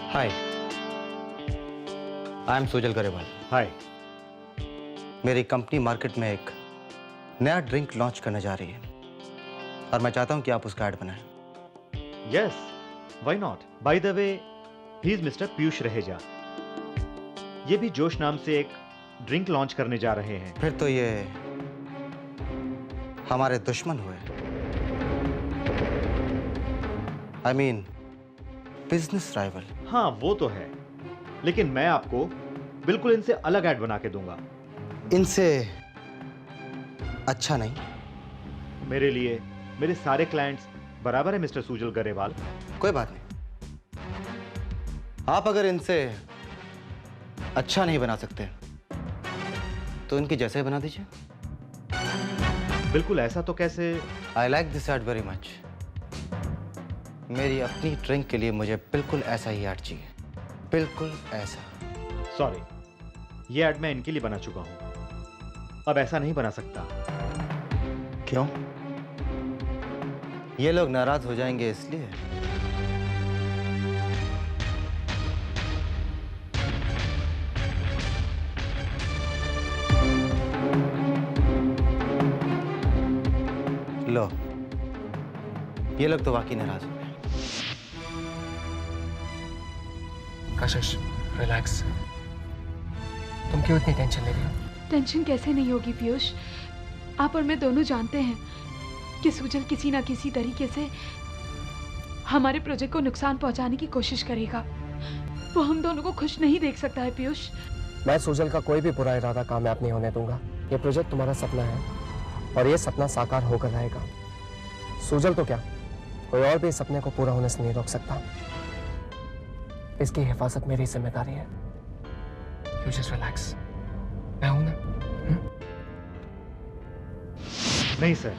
Hi, I am Sujal Grewal. Hi. मेरी company market में एक नया ड्रिंक लॉन्च करने जा रही है और मैं चाहता हूं कि आप उसका ऐड बनाएं। Yes, why not. By the way, he is mister Piyush Raheja. ये भी जोश नाम से एक ड्रिंक लॉन्च करने जा रहे हैं। फिर तो ये हमारे दुश्मन हुए। I mean business rival. हाँ, वो तो है, लेकिन मैं आपको बिल्कुल इनसे अलग ऐड बना के दूंगा। इनसे अच्छा नहीं? मेरे लिए मेरे सारे क्लाइंट्स बराबर है मिस्टर सुजल गरेवाल। कोई बात नहीं, आप अगर इनसे अच्छा नहीं बना सकते तो इनके जैसे ही बना दीजिए। बिल्कुल ऐसा तो कैसे? I like this add very much. मेरी अपनी ड्रिंक के लिए मुझे बिल्कुल ऐसा ही ऐड चाहिए, बिल्कुल ऐसा। सॉरी, ये ऐड मैं इनके लिए बना चुका हूं, अब ऐसा नहीं बना सकता। क्यों? ये लोग नाराज हो जाएंगे इसलिए? लो, ये लोग तो वाकई नाराज हो गए। कशिश, रिलैक्स। तुम क्यों इतनी टेंशन ले रही हो? टेंशन कैसे नहीं होगी पीयूष? आप और मैं दोनों जानते हैं कि सुजल किसी ना किसी तरीके से हमारे प्रोजेक्ट को नुकसान पहुंचाने की कोशिश करेगा। वो हम दोनों को खुश नहीं देख सकता है पीयूष। मैं सुजल का कोई भी बुरा इरादा कामयाब नहीं होने दूंगा। ये प्रोजेक्ट तुम्हारा सपना है और ये सपना साकार होकर रहेगा। सुजल तो क्या, कोई और भी इस सपने को पूरा होने से नहीं रोक सकता। इसकी हिफाजत मेरी जिम्मेदारी है। You just relax। मैं हूं ना? नहीं सर,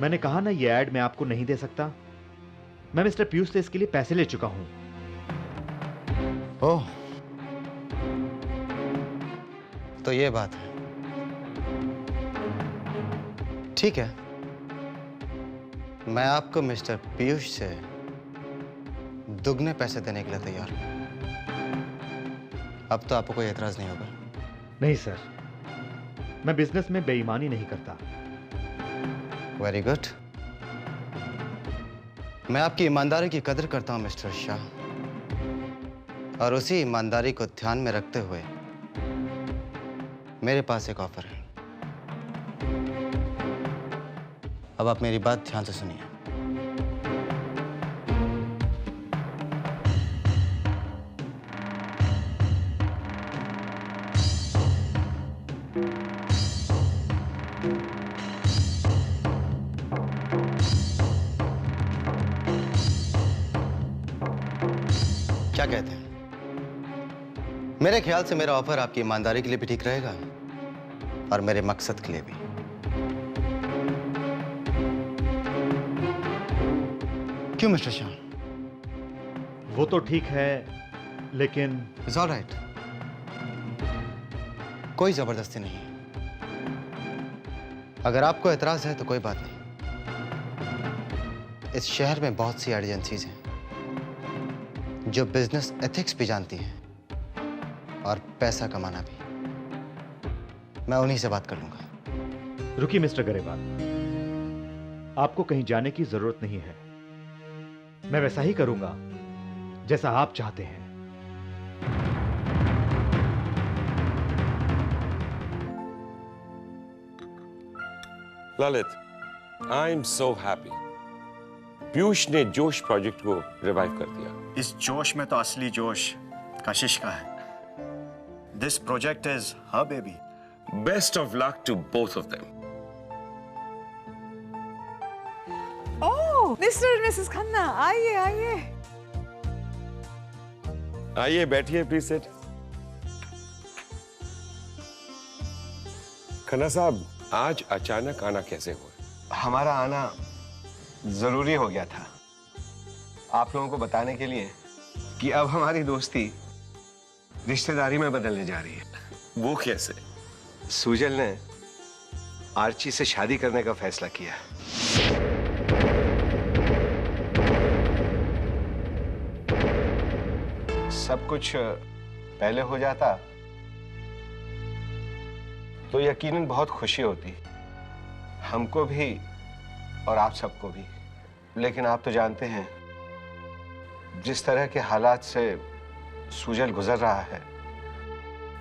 मैंने कहा ना, ये ऐड मैं आपको नहीं दे सकता। मैं मिस्टर पीयूष से इसके लिए पैसे ले चुका हूं। ओह, तो ये बात है। ठीक है, मैं आपको मिस्टर पीयूष से दुगने पैसे देने के लिए तैयार हूं। अब तो आपको कोई एतराज नहीं होगा? नहीं सर, मैं बिजनेस में बेईमानी नहीं करता। Very good. मैं आपकी ईमानदारी की कदर करता हूं मिस्टर शाह, और उसी ईमानदारी को ध्यान में रखते हुए मेरे पास एक ऑफर है। अब आप मेरी बात ध्यान से सुनिए। क्या कहते हैं? मेरे ख्याल से मेरा ऑफर आपकी ईमानदारी के लिए भी ठीक रहेगा और मेरे मकसद के लिए भी। क्यों मिस्टर शाह? वो तो ठीक है, लेकिन इट्स ऑल राइट, कोई जबरदस्ती नहीं है। अगर आपको एतराज है तो कोई बात नहीं। इस शहर में बहुत सी एजेंसीज हैं जो बिजनेस एथिक्स भी जानती हैं और पैसा कमाना भी। मैं उन्हीं से बात कर लूंगा। रुकिए मिस्टर गरेवाल, आपको कहीं जाने की जरूरत नहीं है। मैं वैसा ही करूंगा जैसा आप चाहते हैं। Lalit, I am so happy. Piyush ने जोश प्रोजेक्ट को रिवाइव कर दिया। इस जोश में तो असली जोश कशिश का है। This project is her baby. Best of luck to both of them. Oh, mister और मिसेस खन्ना, आइए आइए। आइए बैठिए, प्लीज सिट। खन्ना साहब, आज अचानक आना कैसे हुआ? हमारा आना जरूरी हो गया था आप लोगों को बताने के लिए कि अब हमारी दोस्ती रिश्तेदारी में बदलने जा रही है। वो कैसे? सुजल ने आर्ची से शादी करने का फैसला किया। सब कुछ पहले हो जाता तो यकीनन बहुत खुशी होती, हमको भी और आप सबको भी। लेकिन आप तो जानते हैं जिस तरह के हालात से सुजल गुजर रहा है,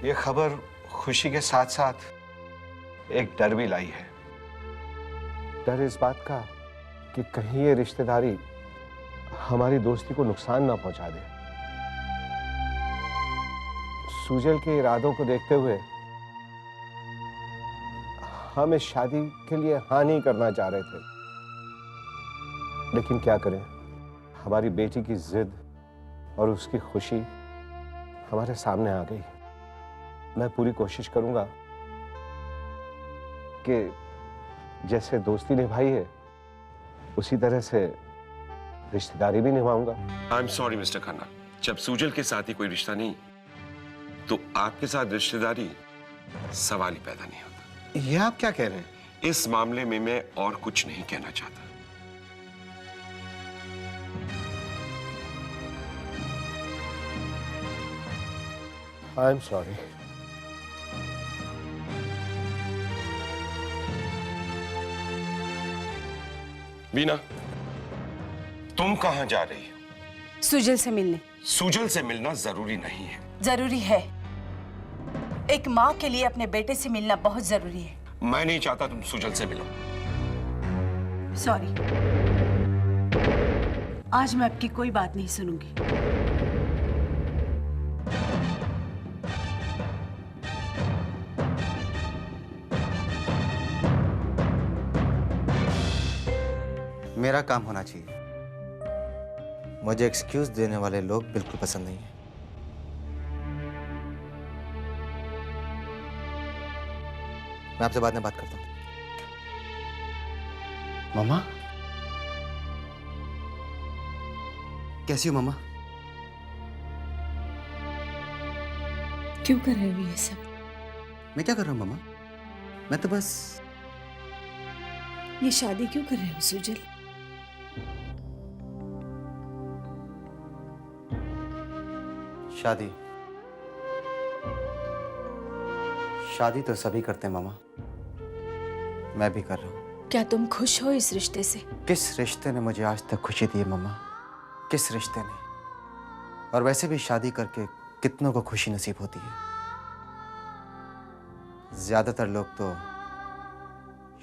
ये खबर खुशी के साथ साथ एक डर भी लाई है। डर इस बात का कि कहीं ये रिश्तेदारी हमारी दोस्ती को नुकसान ना पहुंचा दे। सुजल के इरादों को देखते हुए हम इस शादी के लिए हाँ नहीं करना चाह रहे थे, लेकिन क्या करें, हमारी बेटी की जिद और उसकी खुशी हमारे सामने आ गई। मैं पूरी कोशिश करूंगा कि जैसे दोस्ती निभाई है उसी तरह से रिश्तेदारी भी निभाऊंगा। I am sorry Mister Khanna, जब सुजल के साथ ही कोई रिश्ता नहीं तो आपके साथ रिश्तेदारी सवाल ही पैदा नहीं होता। ये आप क्या कह रहे हैं? इस मामले में मैं और कुछ नहीं कहना चाहता। आई एम सॉरी। वीना, तुम कहां जा रही हो? सुजल से मिलने। सुजल से मिलना जरूरी नहीं है। जरूरी है। एक माँ के लिए अपने बेटे से मिलना बहुत जरूरी है। मैं नहीं चाहता तुम सुजल से मिलो। सॉरी, आज मैं आपकी कोई बात नहीं सुनूंगी। मेरा काम होना चाहिए। मुझे एक्सक्यूज देने वाले लोग बिल्कुल पसंद नहीं है। मैं आपसे बाद में बात करता हूँ। मामा, कैसी हो मामा? क्यों कर रहे हो ये सब? मैं क्या कर रहा हूँ मामा? मैं तो बस। ये शादी क्यों कर रहे हो सुजल? शादी शादी तो सभी करते हैं मामा, मैं भी कर रहा हूँ। क्या तुम खुश हो इस रिश्ते से? किस रिश्ते ने मुझे आज तक खुशी दी है मामा? किस रिश्ते ने? और वैसे भी शादी करके कितनों को खुशी नसीब होती है। ज्यादातर लोग तो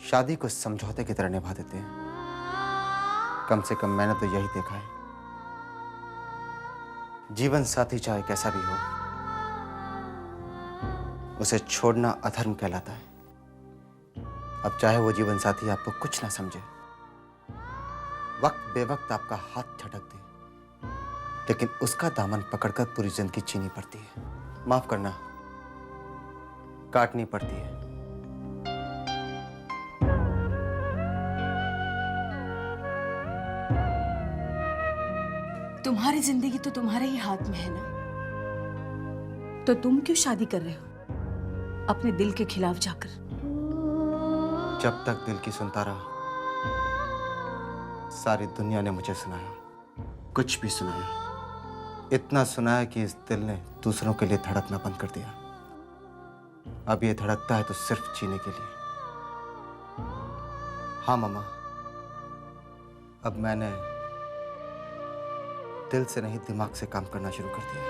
शादी को समझौते की तरह निभा देते हैं। कम से कम मैंने तो यही देखा है। जीवन साथी चाहे कैसा भी हो, उसे छोड़ना अधर्म कहलाता है। अब चाहे वो जीवन साथी आपको कुछ ना समझे, वक्त बेवक्त आपका हाथ झटक दे, लेकिन उसका दामन पकड़कर पूरी जिंदगी जीनी पड़ती है। माफ करना, काटनी पड़ती है। तुम्हारी जिंदगी तो तुम्हारे ही हाथ में है ना, तो तुम क्यों शादी कर रहे हो अपने दिल के खिलाफ जाकर? जब तक दिल की सुनता रहा, सारी दुनिया ने मुझे सुनाया, कुछ भी सुनाया। इतना सुनाया कि इस दिल ने दूसरों के लिए धड़कना बंद कर दिया। अब ये धड़कता है तो सिर्फ जीने के लिए। हाँ मामा, अब मैंने दिल से नहीं दिमाग से काम करना शुरू कर दिया।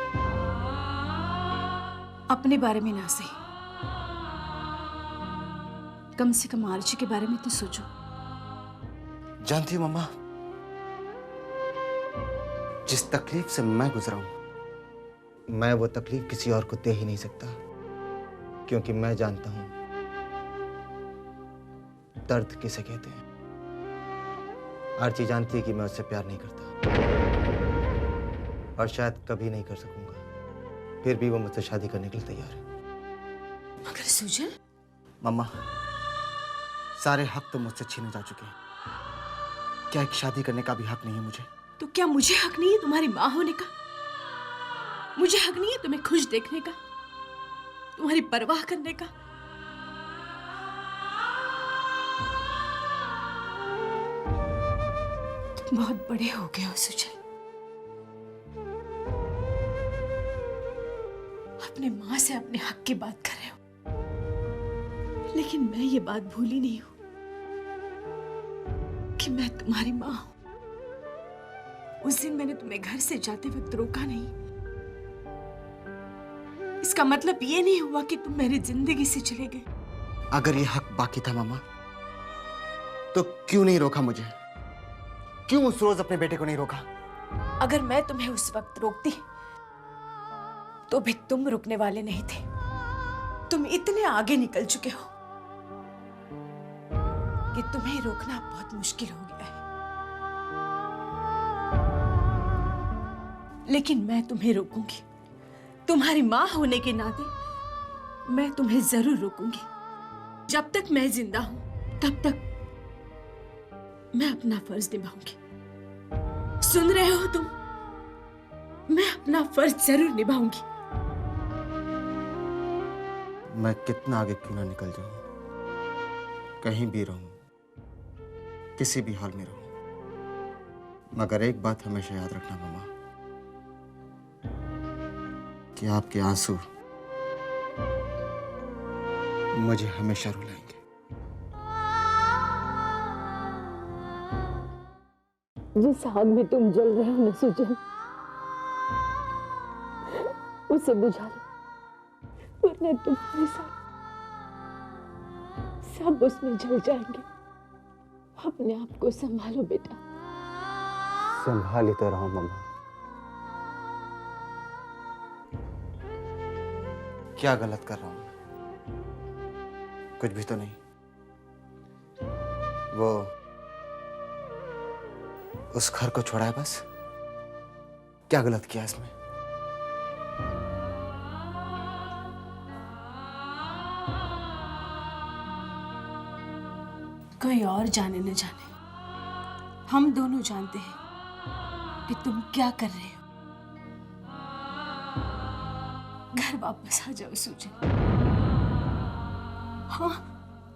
अपने बारे में ना सही, कम से कम आरची के बारे में तो सोचो। जानती हो मामा, जिस तकलीफ से मैं गुजरा हूं, मैं वो तकलीफ किसी और को दे ही नहीं सकता, क्योंकि मैं जानता हूं दर्द किसे कहते हैं। आरची जानती है कि मैं उससे प्यार नहीं करता और शायद कभी नहीं कर सकूंगा, फिर भी वो मुझसे शादी करने के लिए तैयार है। मगर सुजल, मम्मा, सारे हक तो मुझसे छीने जा चुके हैं। क्या एक शादी करने का भी हक नहीं है मुझे? तो क्या मुझे हक नहीं है तुम्हारी माँ होने का? मुझे हक नहीं है तुम्हें खुश देखने का, तुम्हारी परवाह करने का? तुम बहुत बड़े हो गए हो सुजल। अपने माँ से अपने हक की बात कर रहे हो, लेकिन मैं ये बात भूली नहीं हूं कि मैं तुम्हारी माँ हूं। उस दिन मैंने तुम्हें घर से जाते वक्त रोका नहीं। इसका मतलब ये नहीं हुआ कि तुम मेरी जिंदगी से चले गए। अगर ये हक बाकी था मामा, तो क्यों नहीं रोका मुझे? क्यों उस रोज अपने बेटे को नहीं रोका? अगर मैं तुम्हें उस वक्त रोकती तो भी तुम रुकने वाले नहीं थे। तुम इतने आगे निकल चुके हो कि तुम्हें रोकना बहुत मुश्किल हो गया है। लेकिन मैं तुम्हें रोकूंगी। तुम्हारी मां होने के नाते मैं तुम्हें जरूर रोकूंगी। जब तक मैं जिंदा हूं तब तक मैं अपना फर्ज निभाऊंगी। सुन रहे हो तुम? मैं अपना फर्ज जरूर निभाऊंगी। मैं कितना आगे क्यों ना निकल जाऊं, कहीं भी रहूं, किसी भी हाल में रहूं, मगर एक बात हमेशा याद रखना मामा, कि आपके आंसू मुझे हमेशा रुलाएंगे। जिस आग में तुम जल रहे हो न सुजन, उसे बुझा लो, वरना तुम्हारे साथ सब उसमें जल जाएंगे। अपने आप को संभालो बेटा। संभाल ही तो रहा हूं मम्मा। क्या गलत कर रहा हूं? कुछ भी तो नहीं। वो उस घर को छोड़ा है बस। क्या गलत किया इसमें? कोई और जाने न जाने, हम दोनों जानते हैं कि तुम क्या कर रहे हो। घर वापस आ जाओ सुजन। हाँ,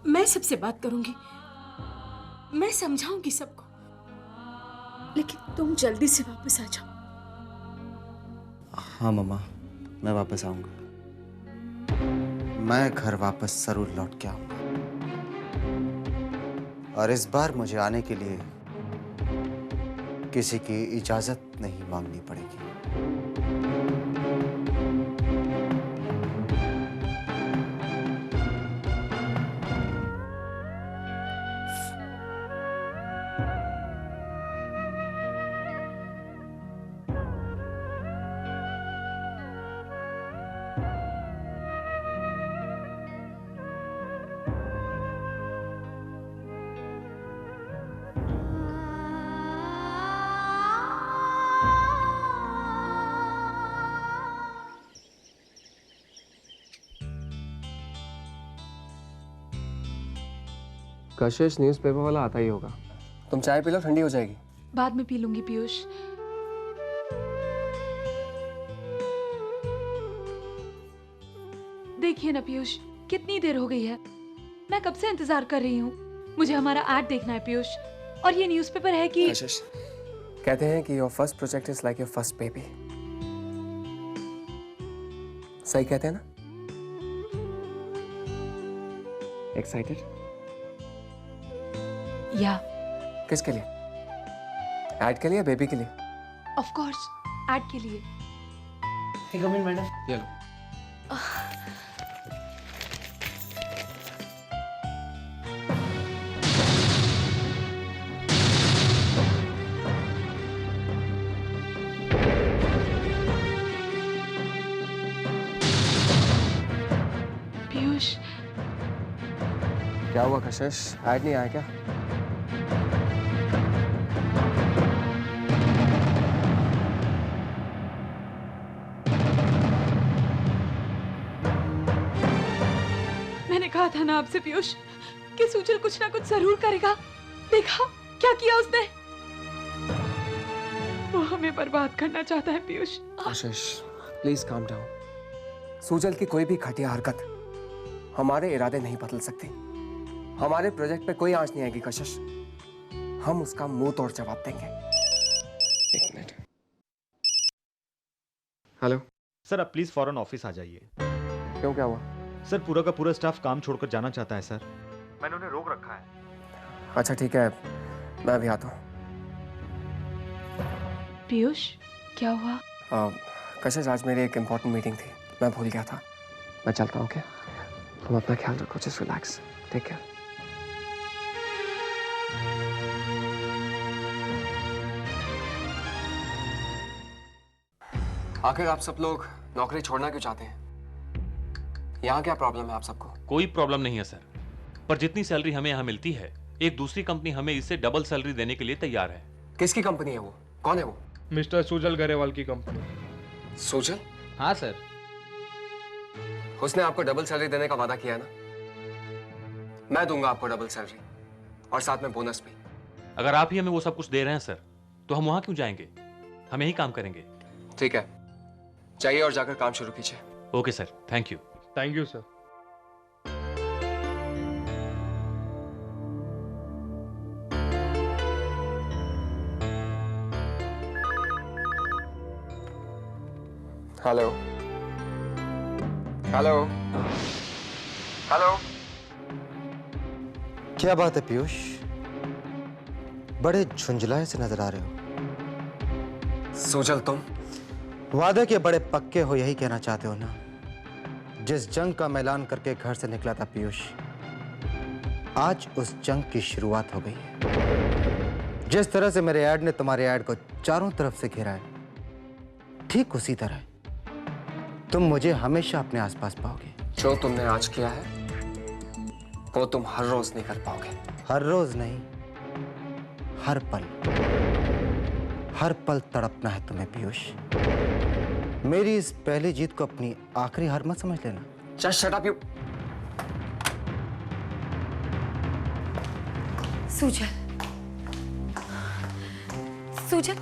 मैं सबसे बात करूंगी, मैं समझाऊंगी सबको, लेकिन तुम जल्दी से वापस आ जाओ। हाँ मम्मा, मैं वापस आऊंगा। मैं घर वापस जरूर लौट के आऊंगा, और इस बार मुझे आने के लिए किसी की इजाजत नहीं मांगनी पड़ेगी। कशिश न्यूज़पेपर वाला आता ही होगा। तुम चाय पी लो, ठंडी हो जाएगी। बाद में पी लूंगी पीयूष। देखिए ना पीयूष, कितनी देर हो गई है। मैं कब से इंतजार कर रही हूँ। मुझे हमारा ऐड देखना है पीयूष, और ये न्यूज़पेपर है कि कशिश, कहते हैं कि your first project is like your first baby. सही कहते हैं ना? एक्साइटेड? या किसके लिए? ऐड के लिए या बेबी के लिए? ऑफ कोर्स, ऐड के लिए। मैडम, ये लो। पीयूष, क्या हुआ कशिश? ऐड नहीं आया क्या? मैंने कहा था ना आपसे पीयूष कि सुजल कुछ ना कुछ जरूर करेगा। देखा क्या किया उसने। वो हमें बर्बाद करना चाहता है पीयूष। कशिश, प्लीज काम डाउन। सुजल की कोई भी घटिया हरकत हमारे इरादे नहीं बदल सकती। हमारे प्रोजेक्ट पे कोई आंच नहीं आएगी कशिश। हम उसका मुंह तोड़ जवाब देंगे। एक मिनट। हेलो। सर आप प्लीज फौरन ऑफिस आ जाइए। क्यों, क्या हुआ? सर पूरा का पूरा स्टाफ काम छोड़कर जाना चाहता है सर। मैंने उन्हें रोक रखा है। अच्छा ठीक है, मैं भी आता हूँ। पीयूष, क्या हुआ? कशिश, आज मेरी एक इम्पोर्टेंट मीटिंग थी, मैं भूल गया था। मैं चलता हूँ, क्या? तुम अपना ख्याल रखो, जस्ट रिलैक्स, टेक केयर। आखिर आप सब लोग नौकरी छोड़ना क्यों चाहते हैं? यहाँ क्या प्रॉब्लम है आप सबको? कोई प्रॉब्लम नहीं है सर, पर जितनी सैलरी हमें यहाँ मिलती है, एक दूसरी कंपनी हमें इससे डबल सैलरी देने के लिए तैयार है। किसकी कंपनी है वो? कौन है वो? मिस्टर सुजल गरेवाल की कंपनी। सुजल? हाँ सर। उसने आपको डबल सैलरी देने का वादा किया ना? मैं दूंगा आपको डबल सैलरी और साथ में बोनस भी। अगर आप ही हमें वो सब कुछ दे रहे हैं सर, तो हम वहां क्यों जाएंगे? हम यही काम करेंगे। ठीक है, जाइए और जाकर काम शुरू कीजिए। Okay sir, thank you. Thank you sir. Hello hello hello. क्या बात है पीयूष, बड़े झुंझलाए से नजर आ रहे हो। सुजल, तुम वादे के बड़े पक्के हो, यही कहना चाहते हो ना? जिस जंग का ऐलान करके घर से निकला था पीयूष, आज उस जंग की शुरुआत हो गई है। जिस तरह से मेरे ऐड ने तुम्हारे ऐड को चारों तरफ से घेरा है, ठीक उसी तरह तुम मुझे हमेशा अपने आसपास पाओगे। जो तुमने आज किया है वो तुम हर रोज नहीं कर पाओगे। हर रोज नहीं, हर पल तड़पना है तुम्हें पीयूष। मेरी इस पहली जीत को अपनी आखिरी हार मत समझ लेना। Just shut up you. Sujal, Sujal,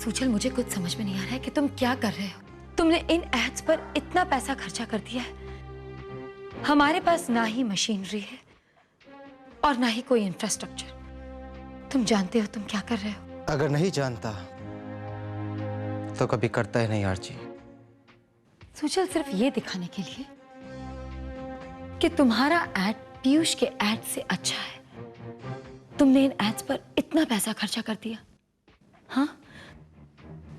Sujal, मुझे कुछ समझ में नहीं आ रहा है कि तुम क्या कर रहे हो। तुमने इन एड्स पर इतना पैसा खर्चा कर दिया है। हमारे पास ना ही मशीनरी है और ना ही कोई इंफ्रास्ट्रक्चर। तुम जानते हो तुम क्या कर रहे हो? अगर नहीं जानता तो कभी करता ही नहीं आरची। सुजल, सिर्फ ये दिखाने के लिए कि तुम्हारा एड पीयूष के एड से अच्छा है, तुमने इन एड्स पर इतना पैसा खर्चा कर दिया? हाँ,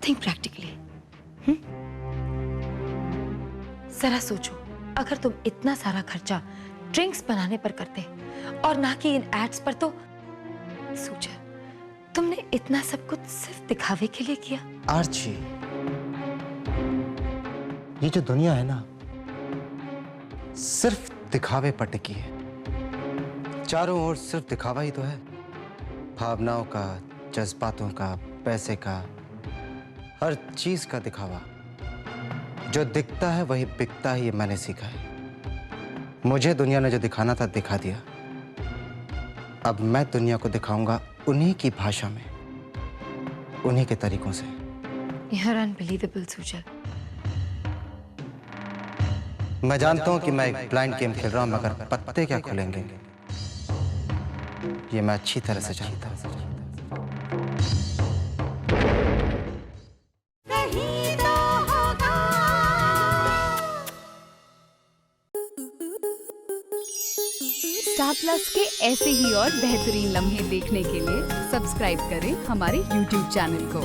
थिंक प्रैक्टिकली। जरा सोचो, अगर तुम इतना सारा खर्चा ड्रिंक्स बनाने पर करते और ना कि इन एड्स पर, तो सोचो तुमने इतना सब कुछ सिर्फ दिखावे के लिए किया। आरची, ये जो दुनिया है ना, सिर्फ दिखावे पर टिकी है। चारों ओर सिर्फ दिखावा ही तो है। भावनाओं का, जज्बातों का, पैसे का, हर चीज का दिखावा। जो दिखता है वही बिकता है, ये मैंने सीखा है। मुझे दुनिया ने जो दिखाना था दिखा दिया। अब मैं दुनिया को दिखाऊंगा उन्हीं की भाषा में, उन्हीं के तरीकों से। You're unbelievable, Sujal. मैं जानता हूं कि मैं एक ब्लाइंड गेम खेल रहा हूं, मगर पत्ते क्या खुलेंगे ये मैं अच्छी तरह से जानता हूं। स्टार प्लस के ऐसे ही और बेहतरीन लम्हे देखने के लिए सब्सक्राइब करें हमारे YouTube चैनल को।